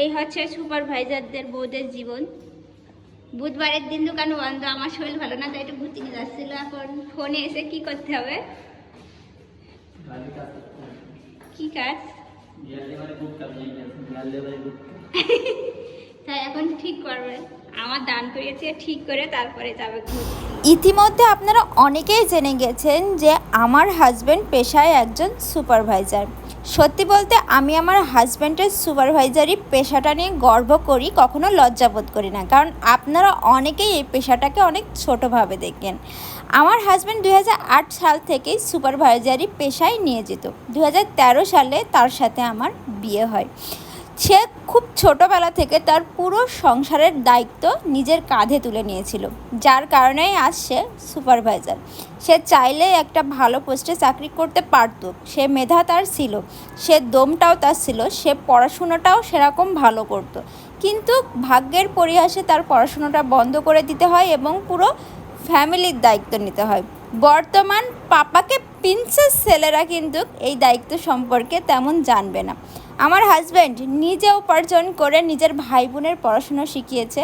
এই হচ্ছে সুপারভাইজারদের বউদের জীবন। বুধবারের দিন দোকান বন্ধ, আমার শরীর ভালো না তাই একটু ঘুরতে নিয়ে যাচ্ছিল। এখন ফোনে এসে কি করতে হবে? কি কাজ? তাই এখন ঠিক করবে, আমার দান করিয়েছে, ঠিক করে তারপরে যাবে ঘুরতে। ইতিমধ্যে আপনারা অনেকেই জেনে গেছেন যে আমার হাজব্যান্ড পেশায় একজন সুপারভাইজার। সত্যি বলতে আমি আমার হাজব্যান্ডের সুপারভাইজারি পেশাটা নিয়ে গর্ব করি, কখনো লজ্জাবোধ করি না, কারণ আপনারা অনেকেই এই পেশাটাকে অনেক ছোটোভাবে দেখেন। আমার হাজব্যান্ড 2008 সাল থেকেই সুপারভাইজারি পেশায় নিয়োজিত। 2013 সালে তার সাথে আমার বিয়ে হয়। সে খুব ছোটোবেলা থেকে তার পুরো সংসারের দায়িত্ব নিজের কাঁধে তুলে নিয়েছিল, যার কারণেই আজ সে সুপারভাইজার। সে চাইলে একটা ভালো পোস্টে চাকরি করতে পারত, সে মেধা তার ছিল, সে দমটাও তার ছিল, সে পড়াশুনোটাও সেরকম ভালো করত, কিন্তু ভাগ্যের পরিহাসে তার পড়াশুনোটা বন্ধ করে দিতে হয় এবং পুরো ফ্যামিলির দায়িত্ব নিতে হয়। বর্তমান পাপাকে প্রিন্সেস ছেলেরা কিন্তু এই দায়িত্ব সম্পর্কে তেমন জানবে না। আমার হাজব্যান্ড নিজে উপার্জন করে নিজের ভাই বোনের পড়াশুনো শিখিয়েছে,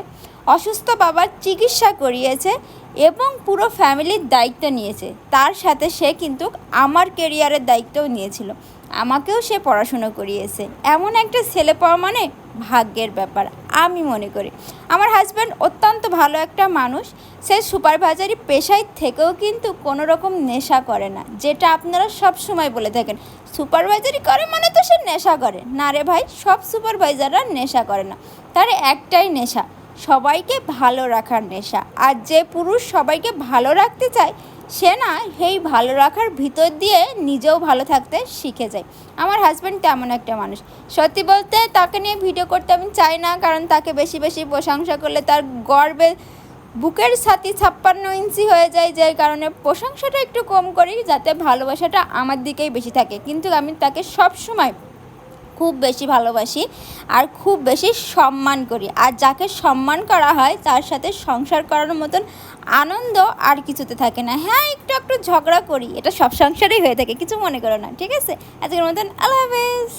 অসুস্থ বাবার চিকিৎসা করিয়েছে এবং পুরো ফ্যামিলির দায়িত্ব নিয়েছে। তার সাথে সে কিন্তু আমার কেরিয়ারের দায়িত্বও নিয়েছিল, আমাকেও সে পড়াশুনো করিয়েছে। এমন একটা ছেলে পাওয়া মানে ভাগ্যের ব্যাপার আমি মনে করি। আমার হাজব্যান্ড অত্যন্ত ভালো একটা মানুষ। সে সুপারভাইজারি পেশায় থেকেও কিন্তু কোনো রকম নেশা করে না, যেটা আপনারা সব সময় বলে থাকেন সুপারভাইজারি করে মানে তো সে নেশা করে। না রে ভাই, সব সুপারভাইজাররা নেশা করে না, তার একটাই নেশা সবাইকে ভালো রাখার নেশা। আর যে পুরুষ সবাইকে ভালো রাখতে চায় সে না সেই ভালো রাখার ভিতর দিয়ে নিজেও ভালো থাকতে শিখে যায়। আমার হাজব্যান্ড তেমন একটা মানুষ। সত্যি বলতে তাকে নিয়ে ভিডিও করতে আমি চাই না, কারণ তাকে বেশি বেশি প্রশংসা করলে তার গর্বে বুকের ছাতি 56 ইঞ্চি হয়ে যায়, যার কারণে প্রশংসাটা একটু কম করি, যাতে ভালোবাসাটা আমার দিকেই বেশি থাকে। কিন্তু আমি তাকে সব সময় খুব বেশি ভালোবাসি আর খুব বেশি সম্মান করি। আর যাকে সম্মান করা হয় তার সাথে সংসার করার মতন আনন্দ আর কিছুতে থাকে না। হ্যাঁ, একটু একটু ঝগড়া করি, এটা সব সংসারেই হয়ে থাকে, কিছু মনে করো না, ঠিক আছে? আজকের মতন আল্লাহ হাফেজ।